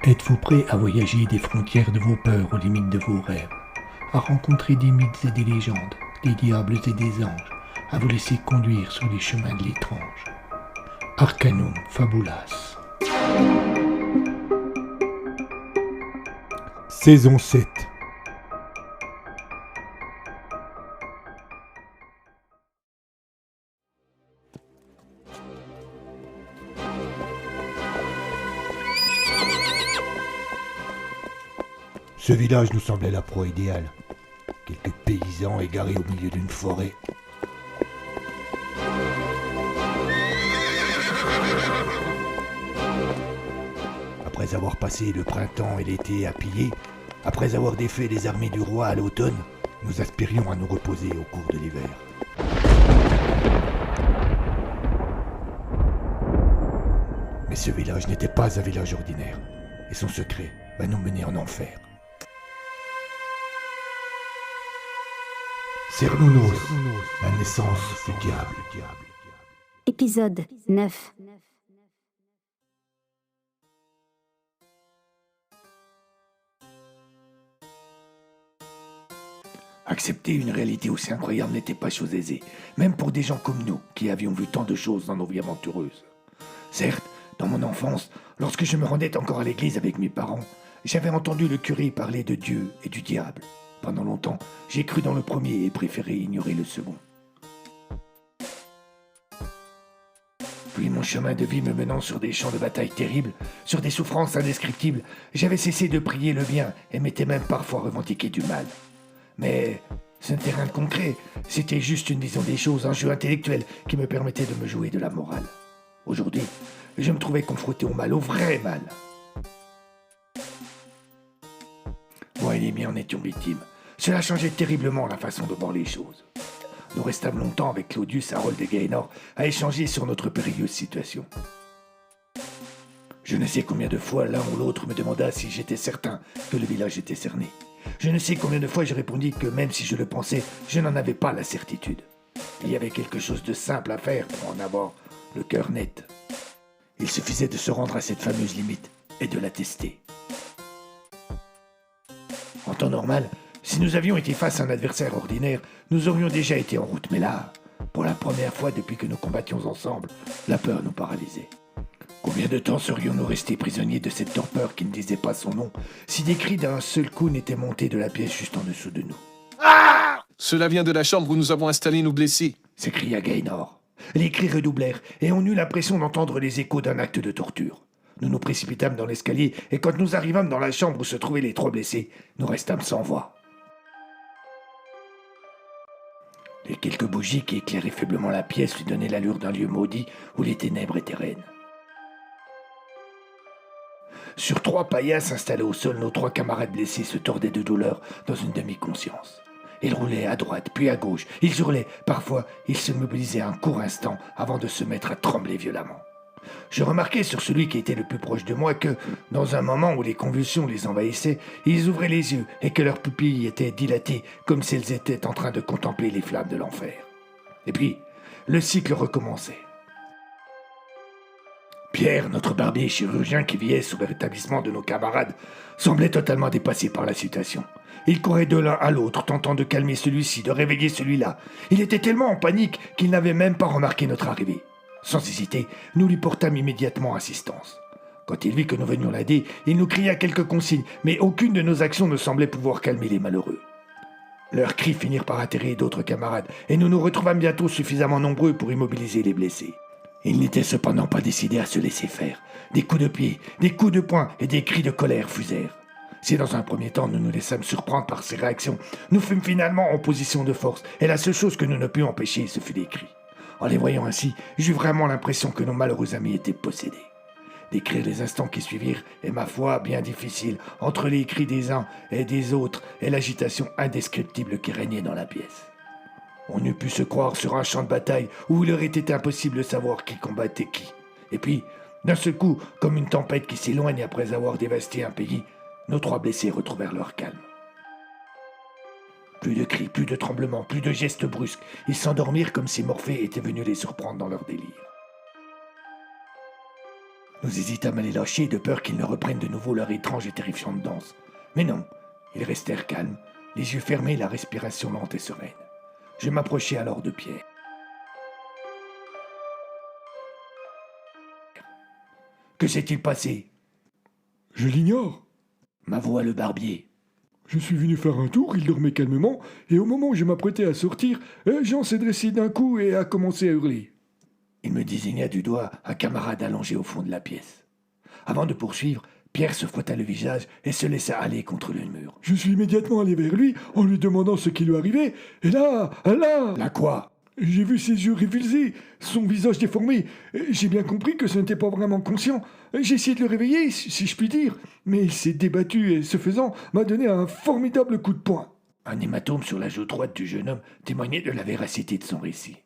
Êtes-vous prêt à voyager des frontières de vos peurs aux limites de vos rêves, à rencontrer des mythes et des légendes, des diables et des anges, à vous laisser conduire sur les chemins de l'étrange? Arcanum Fabulas. Saison 7. Ce village nous semblait la proie idéale. Quelques paysans égarés au milieu d'une forêt. Après avoir passé le printemps et l'été à piller, après avoir défait les armées du roi à l'automne, nous aspirions à nous reposer au cours de l'hiver. Mais ce village n'était pas un village ordinaire, et son secret va nous mener en enfer. Cernunnos, la naissance du diable. Épisode 9. Accepter une réalité aussi incroyable n'était pas chose aisée, même pour des gens comme nous, qui avions vu tant de choses dans nos vies aventureuses. Certes, dans mon enfance, lorsque je me rendais encore à l'église avec mes parents, j'avais entendu le curé parler de Dieu et du diable. Pendant longtemps, j'ai cru dans le premier et préféré ignorer le second. Puis mon chemin de vie me menant sur des champs de bataille terribles, sur des souffrances indescriptibles, j'avais cessé de prier le bien et m'étais même parfois revendiqué du mal. Mais ce n'était rien de concret, c'était juste une vision des choses, un jeu intellectuel qui me permettait de me jouer de la morale. Aujourd'hui, je me trouvais confronté au mal, au vrai mal. Moi et les miens en étions victimes. Cela changeait terriblement la façon de voir les choses. Nous restâmes longtemps avec Claudius, Harold et Gaënor à échanger sur notre périlleuse situation. Je ne sais combien de fois l'un ou l'autre me demanda si j'étais certain que le village était cerné. Je ne sais combien de fois j'ai répondu que même si je le pensais, je n'en avais pas la certitude. Il y avait quelque chose de simple à faire pour en avoir le cœur net. Il suffisait de se rendre à cette fameuse limite et de la tester. En temps normal, si nous avions été face à un adversaire ordinaire, nous aurions déjà été en route. Mais là, pour la première fois depuis que nous combattions ensemble, la peur nous paralysait. Combien de temps serions-nous restés prisonniers de cette torpeur qui ne disait pas son nom, si des cris d'un seul coup n'étaient montés de la pièce juste en dessous de nous? Ah! Cela vient de la chambre où nous avons installé nos blessés, s'écria Gaënor. Les cris redoublèrent, et on eut l'impression d'entendre les échos d'un acte de torture. Nous nous précipitâmes dans l'escalier, et quand nous arrivâmes dans la chambre où se trouvaient les trois blessés, nous restâmes sans voix. Les quelques bougies qui éclairaient faiblement la pièce lui donnaient l'allure d'un lieu maudit où les ténèbres étaient reines. Sur trois paillasses installées au sol, nos trois camarades blessés se tordaient de douleur dans une demi-conscience. Ils roulaient à droite, puis à gauche. Ils hurlaient. Parfois, ils se mobilisaient un court instant avant de se mettre à trembler violemment. Je remarquai sur celui qui était le plus proche de moi que, dans un moment où les convulsions les envahissaient, ils ouvraient les yeux et que leurs pupilles étaient dilatées comme s'ils étaient en train de contempler les flammes de l'enfer. Et puis, le cycle recommençait. Pierre, notre barbier chirurgien qui veillait sur le rétablissement de nos camarades, semblait totalement dépassé par la situation. Il courait de l'un à l'autre, tentant de calmer celui-ci, de réveiller celui-là. Il était tellement en panique qu'il n'avait même pas remarqué notre arrivée. Sans hésiter, nous lui portâmes immédiatement assistance. Quand il vit que nous venions l'aider, il nous cria quelques consignes, mais aucune de nos actions ne semblait pouvoir calmer les malheureux. Leurs cris finirent par atterrer d'autres camarades, et nous nous retrouvâmes bientôt suffisamment nombreux pour immobiliser les blessés. Ils n'étaient cependant pas décidés à se laisser faire. Des coups de pied, des coups de poing et des cris de colère fusèrent. Si dans un premier temps nous nous laissâmes surprendre par ces réactions, nous fûmes finalement en position de force, et la seule chose que nous ne pûmes empêcher, ce fut les cris. En les voyant ainsi, j'eus vraiment l'impression que nos malheureux amis étaient possédés. Décrire les instants qui suivirent est, ma foi, bien difficile, entre les cris des uns et des autres et l'agitation indescriptible qui régnait dans la pièce. On eût pu se croire sur un champ de bataille où il aurait été impossible de savoir qui combattait qui. Et puis, d'un seul coup, comme une tempête qui s'éloigne après avoir dévasté un pays, nos trois blessés retrouvèrent leur calme. Plus de cris, plus de tremblements, plus de gestes brusques. Ils s'endormirent comme si Morphée était venu les surprendre dans leur délire. Nous hésitâmes à les lâcher de peur qu'ils ne reprennent de nouveau leur étrange et terrifiante danse. Mais non, ils restèrent calmes, les yeux fermés, la respiration lente et sereine. Je m'approchai alors de Pierre. Que s'est-il passé? Je l'ignore. M'avoua le barbier. Je suis venu faire un tour, il dormait calmement, et au moment où je m'apprêtais à sortir, Jean s'est dressé d'un coup et a commencé à hurler. Il me désigna du doigt un camarade allongé au fond de la pièce. Avant de poursuivre, Pierre se frotta le visage et se laissa aller contre le mur. Je suis immédiatement allé vers lui en lui demandant ce qui lui arrivait, et là... Là quoi? J'ai vu ses yeux révulsés, son visage déformé. J'ai bien compris que ce n'était pas vraiment conscient. J'ai essayé de le réveiller, si je puis dire, mais il s'est débattu et, ce faisant, m'a donné un formidable coup de poing. Un hématome sur la joue droite du jeune homme témoignait de la véracité de son récit.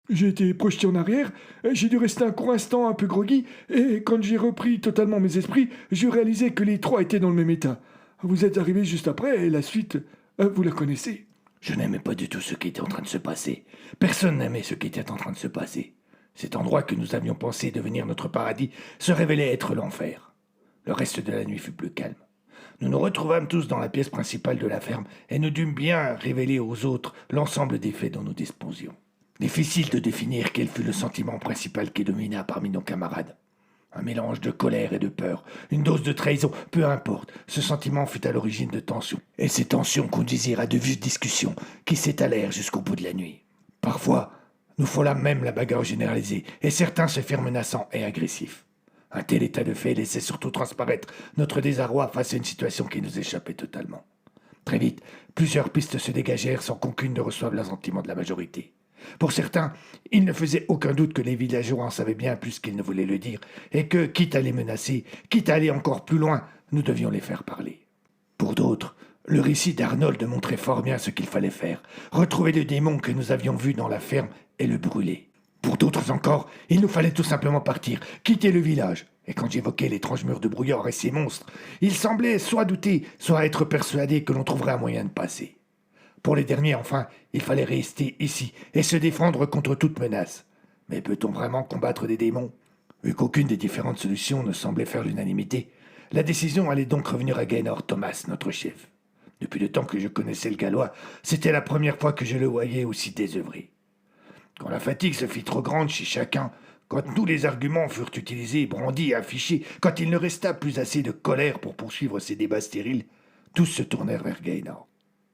J'ai été projeté en arrière, j'ai dû rester un court instant un peu groggy, et quand j'ai repris totalement mes esprits, je réalisais que les trois étaient dans le même état. Vous êtes arrivé juste après, et la suite, vous la connaissez. Je n'aimais pas du tout ce qui était en train de se passer. Personne n'aimait ce qui était en train de se passer. Cet endroit que nous avions pensé devenir notre paradis se révélait être l'enfer. Le reste de la nuit fut plus calme. Nous nous retrouvâmes tous dans la pièce principale de la ferme et nous dûmes bien révéler aux autres l'ensemble des faits dont nous disposions. Difficile de définir quel fut le sentiment principal qui domina parmi nos camarades. Un mélange de colère et de peur, une dose de trahison, peu importe. Ce sentiment fut à l'origine de tensions. Et ces tensions conduisirent à de vives discussions qui s'étalèrent jusqu'au bout de la nuit. Parfois, nous frôlâmes même la bagarre généralisée, et certains se firent menaçants et agressifs. Un tel état de fait laissait surtout transparaître notre désarroi face à une situation qui nous échappait totalement. Très vite, plusieurs pistes se dégagèrent sans qu'aucune ne reçoive l'assentiment de la majorité. Pour certains, il ne faisait aucun doute que les villageois en savaient bien plus qu'ils ne voulaient le dire, et que, quitte à les menacer, quitte à aller encore plus loin, nous devions les faire parler. Pour d'autres, le récit d'Arnold montrait fort bien ce qu'il fallait faire, retrouver le démon que nous avions vu dans la ferme et le brûler. Pour d'autres encore, il nous fallait tout simplement partir, quitter le village. Et quand j'évoquais l'étrange mur de brouillard et ses monstres, ils semblaient soit douter, soit être persuadés que l'on trouverait un moyen de passer. Pour les derniers, enfin, il fallait rester ici et se défendre contre toute menace. Mais peut-on vraiment combattre des démons? Vu qu'aucune des différentes solutions ne semblait faire l'unanimité, la décision allait donc revenir à Gaynor Thomas, notre chef. Depuis le temps que je connaissais le Gallois, c'était la première fois que je le voyais aussi désœuvré. Quand la fatigue se fit trop grande chez chacun, quand tous les arguments furent utilisés, brandis et affichés, quand il ne resta plus assez de colère pour poursuivre ces débats stériles, tous se tournèrent vers Gaynor.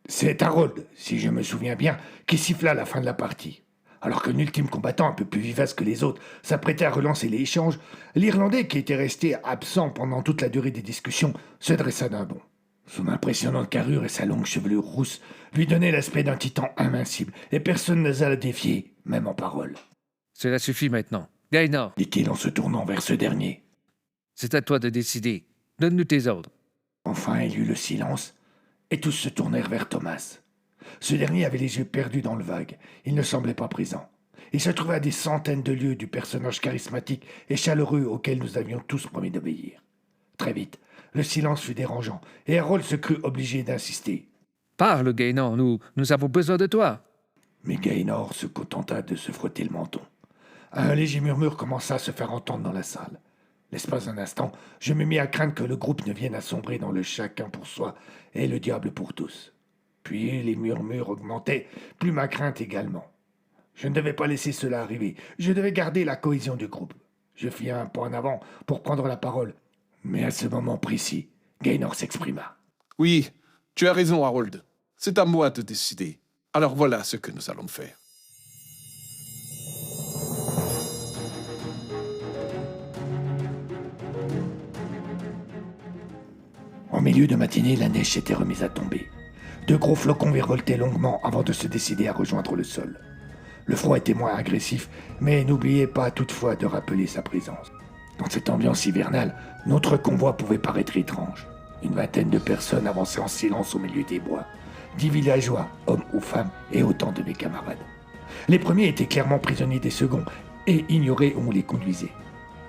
C'est Harold, si je me souviens bien, qui siffla la fin de la partie. Alors qu'un ultime combattant un peu plus vivace que les autres s'apprêtait à relancer les échanges, l'Irlandais, qui était resté absent pendant toute la durée des discussions, se dressa d'un bond. Son impressionnante carrure et sa longue chevelure rousse lui donnaient l'aspect d'un titan invincible, et personne n'osa le défier, même en parole. « Cela suffit maintenant. Gaynor, Dit-il en se tournant vers ce dernier. C'est à toi de décider. Donne-nous tes ordres. » Enfin, il y eut le silence, et tous se tournèrent vers Thomas. Ce dernier avait les yeux perdus dans le vague. Il ne semblait pas présent. Il se trouvait à des centaines de lieues du personnage charismatique et chaleureux auquel nous avions tous promis d'obéir. Très vite, le silence fut dérangeant, et Harold se crut obligé d'insister. « Parle, Gaynor, nous avons besoin de toi. » Mais Gaynor se contenta de se frotter le menton. Un léger murmure commença à se faire entendre dans la salle. L'espace d'un instant, je me mis à craindre que le groupe ne vienne à sombrer dans le chacun pour soi et le diable pour tous. Puis les murmures augmentaient, plus ma crainte également. Je ne devais pas laisser cela arriver, je devais garder la cohésion du groupe. Je fis un pas en avant pour prendre la parole, mais à ce moment précis, Gaynor s'exprima. « Oui, tu as raison, Harold. C'est à moi de décider. Alors voilà ce que nous allons faire. » En milieu de matinée, la neige s'était remise à tomber. De gros flocons virevoltaient longuement avant de se décider à rejoindre le sol. Le froid était moins agressif, mais n'oubliez pas toutefois de rappeler sa présence. Dans cette ambiance hivernale, notre convoi pouvait paraître étrange. Une vingtaine de personnes avançaient en silence au milieu des bois. 10 villageois, hommes ou femmes, et autant de mes camarades. Les premiers étaient clairement prisonniers des seconds et ignoraient où on les conduisait.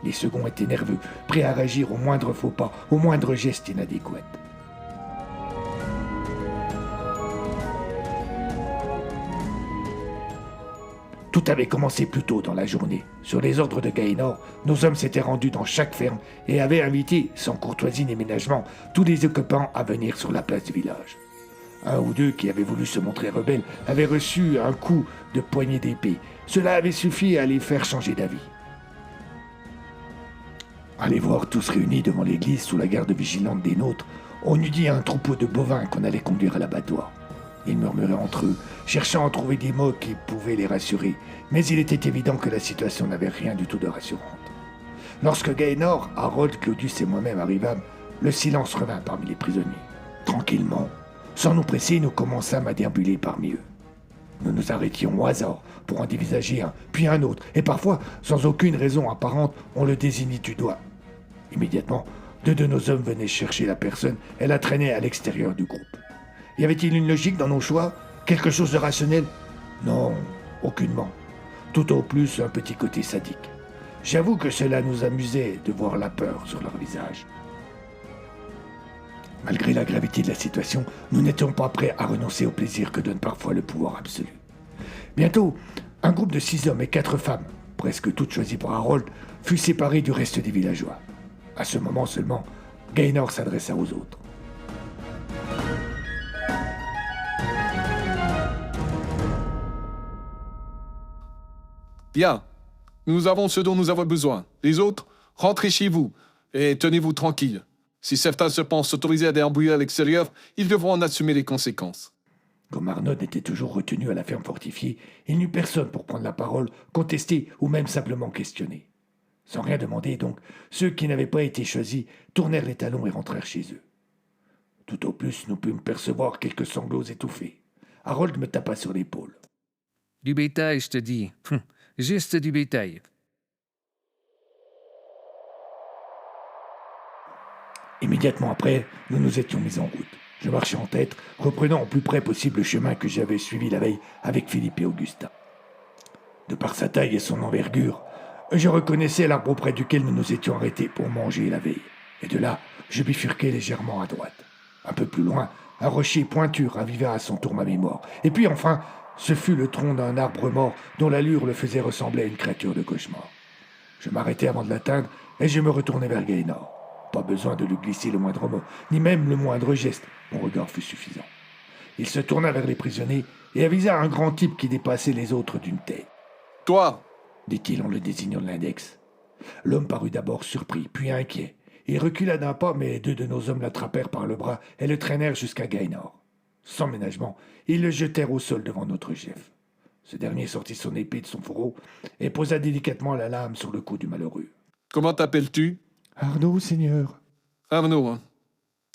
Les seconds étaient nerveux, prêts à réagir au moindre faux pas, au moindre geste inadéquat. Tout avait commencé plus tôt dans la journée. Sur les ordres de Gaënor, nos hommes s'étaient rendus dans chaque ferme et avaient invité, sans courtoisie ni ménagement, tous les occupants à venir sur la place du village. Un ou deux qui avaient voulu se montrer rebelles avaient reçu un coup de poignée d'épée. Cela avait suffi à les faire changer d'avis. À les voir tous réunis devant l'église sous la garde vigilante des nôtres, on eût dit un troupeau de bovins qu'on allait conduire à l'abattoir. Ils murmuraient entre eux, cherchant à trouver des mots qui pouvaient les rassurer, mais il était évident que la situation n'avait rien du tout de rassurante. Lorsque Gaënor, Harold, Claudius et moi-même arrivâmes, le silence revint parmi les prisonniers. Tranquillement, sans nous presser, nous commençâmes à déambuler parmi eux. Nous nous arrêtions au hasard pour en dévisager un, puis un autre, et parfois, sans aucune raison apparente, on le désignait du doigt. Immédiatement, deux de nos hommes venaient chercher la personne et la traînaient à l'extérieur du groupe. Y avait-il une logique dans nos choix? Quelque chose de rationnel? Non, aucunement. Tout au plus un petit côté sadique. J'avoue que cela nous amusait de voir la peur sur leur visage. Malgré la gravité de la situation, nous n'étions pas prêts à renoncer au plaisir que donne parfois le pouvoir absolu. Bientôt, un groupe de 6 hommes et 4 femmes, presque toutes choisies par Harold, fut séparé du reste des villageois. À ce moment seulement, Gaënor s'adressa aux autres. Bien, nous avons ce dont nous avons besoin. Les autres, rentrez chez vous et tenez-vous tranquilles. Si certains se pensent autorisés à déambuler à l'extérieur, ils devront en assumer les conséquences. Comme Arnaud était toujours retenu à la ferme fortifiée, il n'eut personne pour prendre la parole, contester ou même simplement questionner. Sans rien demander donc, ceux qui n'avaient pas été choisis tournèrent les talons et rentrèrent chez eux. Tout au plus, nous pûmes percevoir quelques sanglots étouffés. Harold me tapa sur l'épaule. Du bétail, je te dis. Juste du bétail. Immédiatement après, nous nous étions mis en route. Je marchais en tête, reprenant au plus près possible le chemin que j'avais suivi la veille avec Philippe et Augustin. De par sa taille et son envergure, je reconnaissais l'arbre auprès duquel nous nous étions arrêtés pour manger la veille. Et de là, je bifurquais légèrement à droite. Un peu plus loin, un rocher pointu raviva à son tour ma mémoire. Et puis enfin, ce fut le tronc d'un arbre mort dont l'allure le faisait ressembler à une créature de cauchemar. Je m'arrêtai avant de l'atteindre et je me retournai vers Gaënor. Pas besoin de lui glisser le moindre mot, ni même le moindre geste. Mon regard fut suffisant. Il se tourna vers les prisonniers et avisa un grand type qui dépassait les autres d'une tête. « Toi !» dit-il en le désignant de l'index. L'homme parut d'abord surpris, puis inquiet. Il recula d'un pas, mais 2 de nos hommes l'attrapèrent par le bras et le traînèrent jusqu'à Gaënor. Sans ménagement, ils le jetèrent au sol devant notre chef. Ce dernier sortit son épée de son fourreau et posa délicatement la lame sur le cou du malheureux. « Comment t'appelles-tu ?»« Arnaud, Seigneur. » « Arnaud, hein.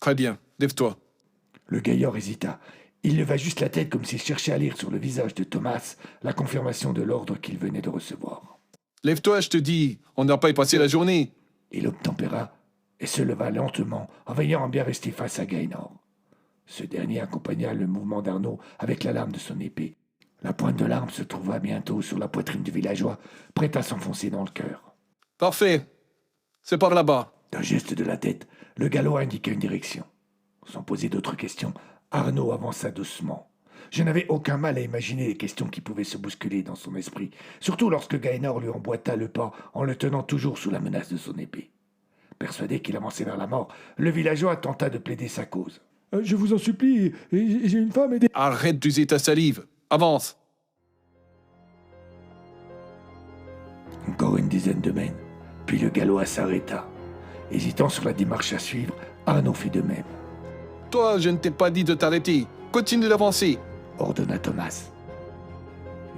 Très bien, lève-toi. » Le gaillard hésita. Il leva juste la tête comme s'il cherchait à lire sur le visage de Thomas la confirmation de l'ordre qu'il venait de recevoir. « Lève-toi, je te dis, on n'a pas y passé la journée. » Il obtempéra et se leva lentement en veillant à bien rester face à Gaënor. Ce dernier accompagna le mouvement d'Arnaud avec la lame de son épée. La pointe de l'arme se trouva bientôt sur la poitrine du villageois, prête à s'enfoncer dans le cœur. « Parfait, c'est par là-bas. » D'un geste de la tête, le galop indiqua une direction. Sans poser d'autres questions, Arnaud avança doucement. Je n'avais aucun mal à imaginer les questions qui pouvaient se bousculer dans son esprit, surtout lorsque Gaënor lui emboîta le pas en le tenant toujours sous la menace de son épée. Persuadé qu'il avançait vers la mort, le villageois tenta de plaider sa cause. Je vous en supplie, j'ai une femme et des... Arrête d'user ta salive. Avance. Encore une dizaine de mènes, puis le galop s'arrêta. Hésitant sur la démarche à suivre, Arnaud fit de même. « Toi, je ne t'ai pas dit de t'arrêter. Continue d'avancer. » ordonna Thomas.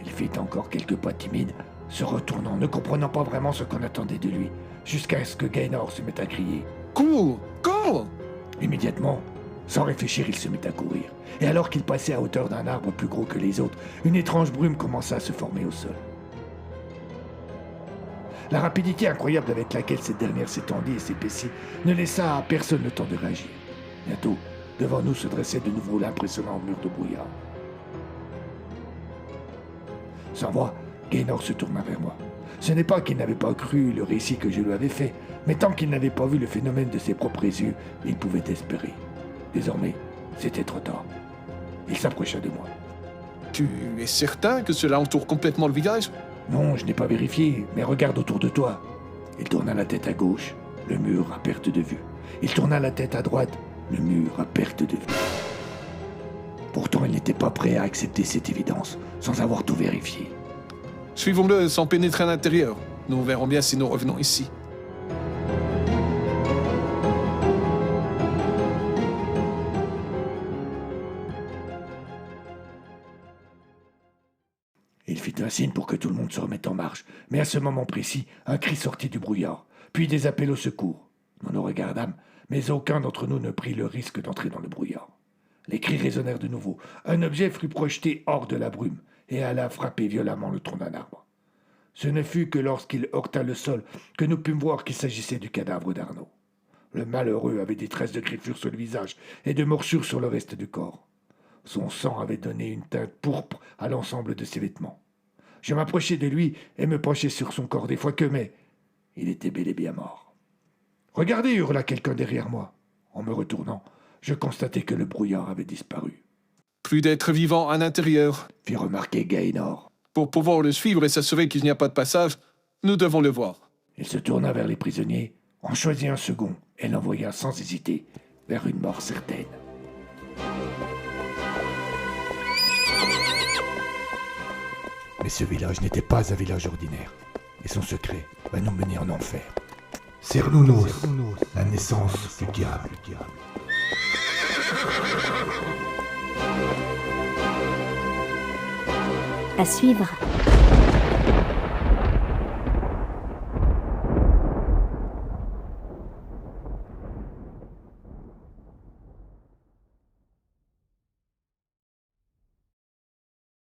Il fit encore quelques pas timides, se retournant, ne comprenant pas vraiment ce qu'on attendait de lui, jusqu'à ce que Gaënor se mette à crier. « Cours! Cours !» Immédiatement, sans réfléchir, il se mit à courir. Et alors qu'il passait à hauteur d'un arbre plus gros que les autres, une étrange brume commença à se former au sol. La rapidité incroyable avec laquelle cette dernière s'étendit et s'épaissit ne laissa à personne le temps de réagir. Bientôt, devant nous se dressait de nouveau l'impressionnant mur de brouillard. Sans voix, Gaënor se tourna vers moi. Ce n'est pas qu'il n'avait pas cru le récit que je lui avais fait, mais tant qu'il n'avait pas vu le phénomène de ses propres yeux, il pouvait espérer. Désormais, c'était trop tard. Il s'approcha de moi. Tu es certain que cela entoure complètement le village? Non, je n'ai pas vérifié, mais regarde autour de toi. Il tourna la tête à gauche, le mur à perte de vue. Il tourna la tête à droite, le mur à perte de vue. Pourtant, il n'était pas prêt à accepter cette évidence, sans avoir tout vérifié. Suivons-le sans pénétrer à l'intérieur. Nous verrons bien si nous revenons ici. Il fit un signe pour que tout le monde se remette en marche, mais à ce moment précis, un cri sortit du brouillard, puis des appels au secours. Nous nous regardâmes, mais aucun d'entre nous ne prit le risque d'entrer dans le brouillard. Les cris résonnèrent de nouveau. Un objet fut projeté hors de la brume et alla frapper violemment le tronc d'un arbre. Ce ne fut que lorsqu'il heurta le sol que nous pûmes voir qu'il s'agissait du cadavre d'Arnaud. Le malheureux avait des traces de griffures sur le visage et de morsures sur le reste du corps. Son sang avait donné une teinte pourpre à l'ensemble de ses vêtements. Je m'approchai de lui et me penchai sur son corps des fois que, mais il était bel et bien mort. « Regardez » hurla quelqu'un derrière moi. En me retournant, je constatai que le brouillard avait disparu. « Plus d'êtres vivants à l'intérieur. » fit remarquer Gaënor. « Pour pouvoir le suivre et s'assurer qu'il n'y a pas de passage, nous devons le voir. » Il se tourna vers les prisonniers, en choisit un second et l'envoya sans hésiter vers une mort certaine. Mais ce village n'était pas un village ordinaire, et son secret va nous mener en enfer. Cernunnos, la naissance du diable. À suivre.